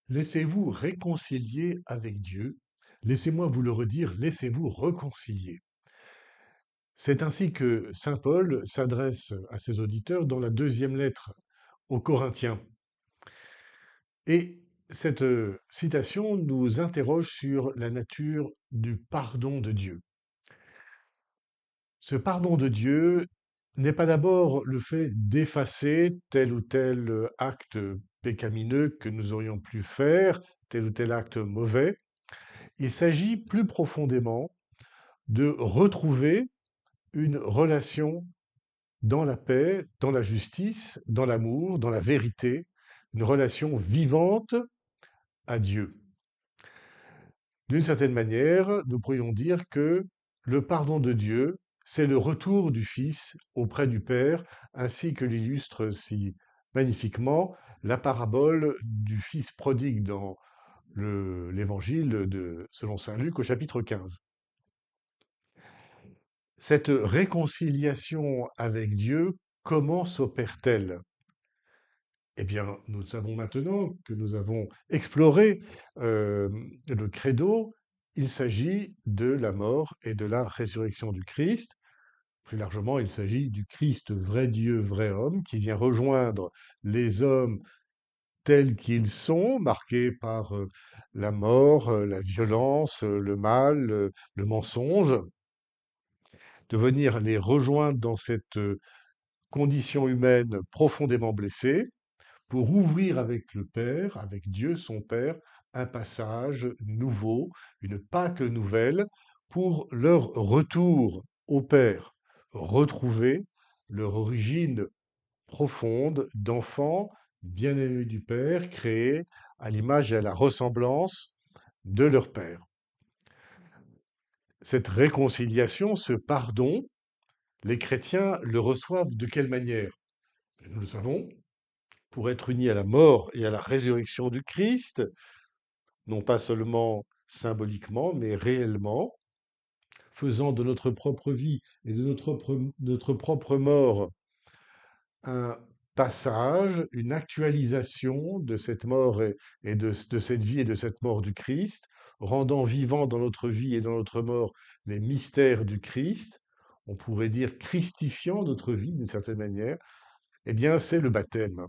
Laissez-vous réconcilier avec Dieu. Laissez-moi vous le redire, laissez-vous reconcilier. C'est ainsi que saint Paul s'adresse à ses auditeurs dans la deuxième lettre aux Corinthiens. Et cette citation nous interroge sur la nature du pardon de Dieu. Ce pardon de Dieu n'est pas d'abord le fait d'effacer tel ou tel acte pécamineux que nous aurions pu faire, tel ou tel acte mauvais. Il s'agit plus profondément de retrouver une relation dans la paix, dans la justice, dans l'amour, dans la vérité, une relation vivante à Dieu. D'une certaine manière, nous pourrions dire que le pardon de Dieu, c'est le retour du Fils auprès du Père, ainsi que l'illustre si magnifiquement la parabole du Fils prodigue dans l'évangile selon saint Luc au chapitre 15. Cette réconciliation avec Dieu, comment s'opère-t-elle? Eh bien, nous savons maintenant que nous avons exploré le credo, il s'agit de la mort et de la résurrection du Christ. Plus largement, il s'agit du Christ, vrai Dieu, vrai homme, qui vient rejoindre les hommes tels qu'ils sont, marqués par la mort, la violence, le mal, le mensonge, de venir les rejoindre dans cette condition humaine profondément blessée, pour ouvrir avec le Père, avec Dieu son Père, un passage nouveau, une Pâque nouvelle, pour leur retour au Père, retrouver leur origine profonde d'enfants bien-aimés du Père, créés à l'image et à la ressemblance de leur Père. Cette réconciliation, ce pardon, les chrétiens le reçoivent de quelle manière? Nous le savons, pour être unis à la mort et à la résurrection du Christ, non pas seulement symboliquement, mais réellement, faisant de notre propre vie et de notre propre mort un passage, une actualisation de cette mort et de cette vie et de cette mort du Christ, rendant vivant dans notre vie et dans notre mort les mystères du Christ, on pourrait dire christifiant notre vie d'une certaine manière, eh bien c'est le baptême.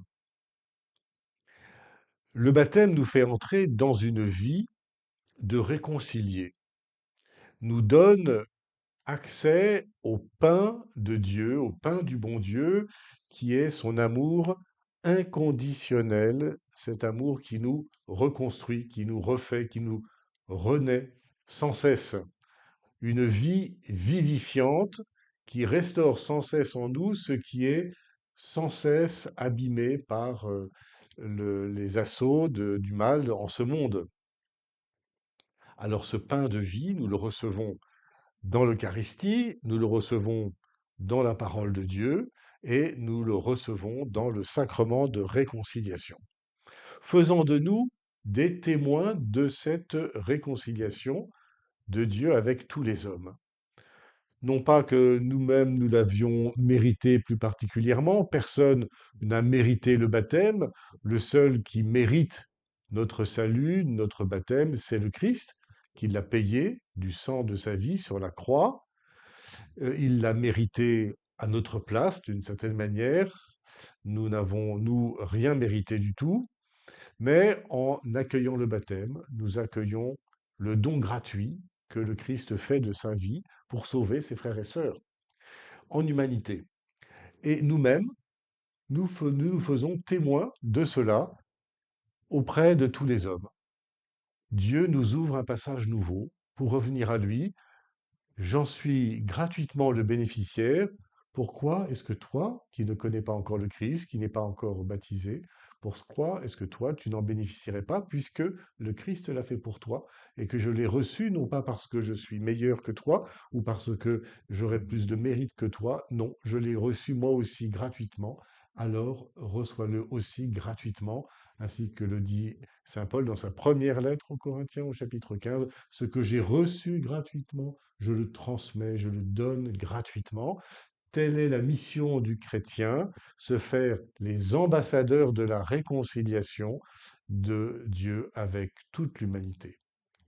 Le baptême nous fait entrer dans une vie de réconciliés, nous donne accès au pain de Dieu, au pain du bon Dieu, qui est son amour inconditionnel, cet amour qui nous reconstruit, qui nous refait, qui nous renaît sans cesse. Une vie vivifiante qui restaure sans cesse en nous ce qui est sans cesse abîmé par les assauts du mal en ce monde. Alors ce pain de vie, nous le recevons dans l'Eucharistie, nous le recevons dans la parole de Dieu et nous le recevons dans le sacrement de réconciliation. Faisons de nous des témoins de cette réconciliation de Dieu avec tous les hommes. Non pas que nous-mêmes nous l'avions mérité plus particulièrement, personne n'a mérité le baptême, le seul qui mérite notre salut, notre baptême, c'est le Christ, qui l'a payé du sang de sa vie sur la croix. Il l'a mérité à notre place, d'une certaine manière. Nous n'avons, nous, rien mérité du tout, mais en accueillant le baptême, nous accueillons le don gratuit que le Christ fait de sa vie pour sauver ses frères et sœurs en humanité. Et nous-mêmes, nous faisons témoin de cela auprès de tous les hommes. Dieu nous ouvre un passage nouveau pour revenir à lui. J'en suis gratuitement le bénéficiaire. Pourquoi est-ce que toi, qui ne connais pas encore le Christ, qui n'est pas encore baptisé, pourquoi est-ce que toi, tu n'en bénéficierais pas, puisque le Christ l'a fait pour toi, et que je l'ai reçu, non pas parce que je suis meilleur que toi, ou parce que j'aurais plus de mérite que toi, non, je l'ai reçu moi aussi gratuitement, alors reçois-le aussi gratuitement, ainsi que le dit saint Paul dans sa première lettre aux Corinthiens au chapitre 15, ce que j'ai reçu gratuitement, je le transmets, je le donne gratuitement. Telle est la mission du chrétien, se faire les ambassadeurs de la réconciliation de Dieu avec toute l'humanité.